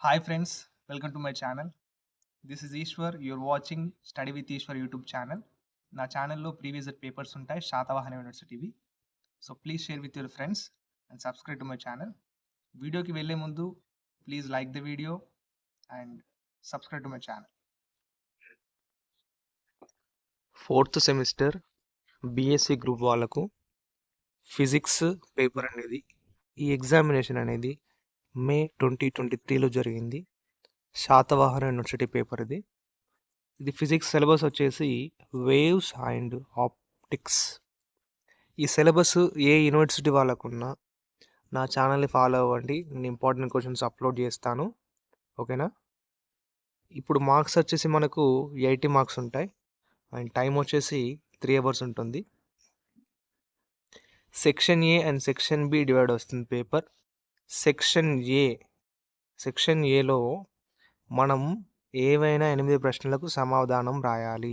Hi friends, welcome to my channel. This is Ishwar. You're watching Study with Ishwar YouTube channel. నా ఛానల్లో previous papers ఉంటాయి శాతవాహన యూనివర్సిటీవి. So please share with your friends and subscribe to my channel. వీడియోకి వెళ్ళే ముందు please like the video and subscribe to my channel. 4th semester BSc group వాళ్ళకు physics paper అనేది ఈ ఎగ్జామినేషన్ అనేది మే 2023లో జరిగింది. శాతవాహన యూనివర్సిటీ పేపర్ ఇది ఫిజిక్స్ సిలబస్ వచ్చేసి వేవ్స్ అండ్ ఆప్టిక్స్. ఈ సిలబస్ ఏ యూనివర్సిటీ వాళ్ళకున్నా నా ఛానల్ని ఫాలో అవ్వండి, నేను ఇంపార్టెంట్ క్వశ్చన్స్ అప్లోడ్ చేస్తాను, ఓకేనా. ఇప్పుడు మార్క్స్ వచ్చేసి మనకు 80 మార్క్స్ ఉంటాయి అండ్ టైం వచ్చేసి 3 అవర్స్ ఉంటుంది. Section A and section B divide వస్తుంది పేపర్. సెక్షన్ ఏలో మనం ఏవైనా 8 ప్రశ్నలకు సమాధానం రాయాలి,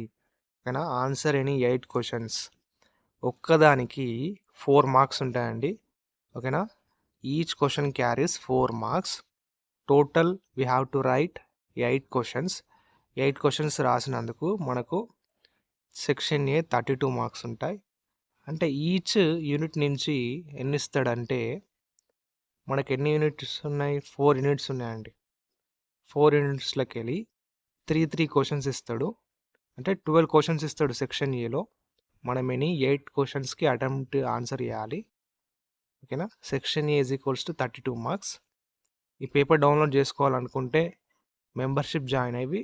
ఓకేనా. Answer any 8 questions. ఒక్కదానికి 4 మార్క్స్ ఉంటాయండి, ఓకేనా. Each question carries 4 marks. Total we have to write 8 questions. 8 questions రాసినందుకు మనకు సెక్షన్ ఏ 32 మార్క్స్ ఉంటాయి. అంటే ఈచ్ యూనిట్ నుంచి ఎన్ని ఇస్తాడంటే మనకి ఎన్ని యూనిట్స్ ఉన్నాయి, 4 యూనిట్స్ ఉన్నాయండి. 4 యూనిట్స్లోకి వెళ్ళి 3 క్వశ్చన్స్ ఇస్తాడు, అంటే 12 క్వశ్చన్స్ ఇస్తాడు సెక్షన్ ఏలో. మనం 8 క్వశ్చన్స్కి అటెంప్ట్ ఆన్సర్ చేయాలి, ఓకేనా. Section A is equals to 32 marks. ఈ పేపర్ డౌన్లోడ్ చేసుకోవాలనుకుంటే మెంబర్షిప్ జాయిన్ అయ్యి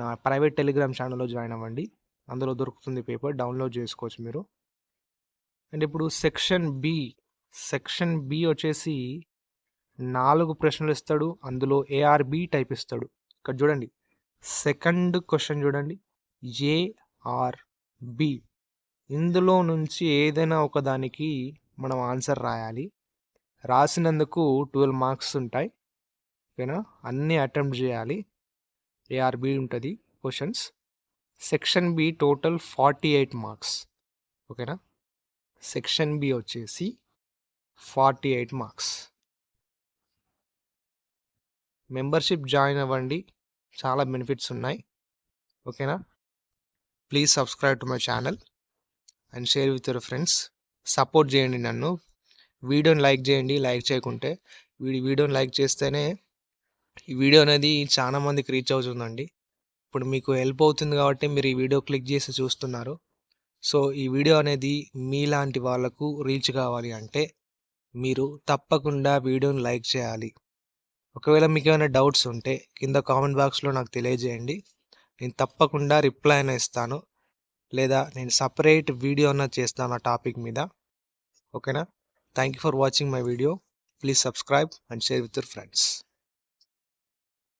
నా ప్రైవేట్ టెలిగ్రామ్ ఛానల్లో జాయిన్ అవ్వండి, అందులో దొరుకుతుంది పేపర్, డౌన్లోడ్ చేసుకోవచ్చు మీరు. అండ్ ఇప్పుడు సెక్షన్ బి వచ్చేసి 4 ప్రశ్నలు ఇస్తాడు, అందులో ఏఆర్బి టైప్ ఇస్తాడు. ఇక్కడ చూడండి, సెకండ్ క్వశ్చన్ చూడండి, ఏఆర్బి. ఇందులో నుంచి ఏదైనా ఒకదానికి మనం ఆన్సర్ రాయాలి. రాసినందుకు 12 మార్క్స్ ఉంటాయి, ఓకేనా. అన్నీ అటెంప్ట్ చేయాలి. ఏఆర్బి ఉంటుంది questions. Section B total 48 marks, ఓకేనా. సెక్షన్ బి వచ్చేసి 48 మార్క్స్. మెంబర్షిప్ జాయిన్ అవ్వండి, చాలా బెనిఫిట్స్ ఉన్నాయి, ఓకేనా. Please subscribe to my channel and share with your friends. Support చేయండి నన్ను. వీడియోని లైక్ చేయండి, లైక్ చేయకుంటే వీడియోని లైక్ చేస్తేనే ఈ వీడియో అనేది చాలా మందికి రీచ్ అవుతుందండి. ఇప్పుడు మీకు హెల్ప్ అవుతుంది కాబట్టి మీరు ఈ వీడియో క్లిక్ చేసి చూస్తున్నారు. సో ఈ వీడియో అనేది మీలాంటి వాళ్ళకు రీచ్ కావాలి అంటే మీరు తప్పకుండా వీడియోని లైక్ చేయాలి. ఒకవేళ మీకు ఏమైనా డౌట్స్ ఉంటే కింద కామెంట్ బాక్స్లో నాకు తెలియజేయండి, నేను తప్పకుండా రిప్లై అయినా ఇస్తాను, లేదా నేను సపరేట్ వీడియో అన్నా చేస్తాను ఆ టాపిక్ మీద, ఓకేనా. Thank you for watching my video. Please subscribe and share with your friends.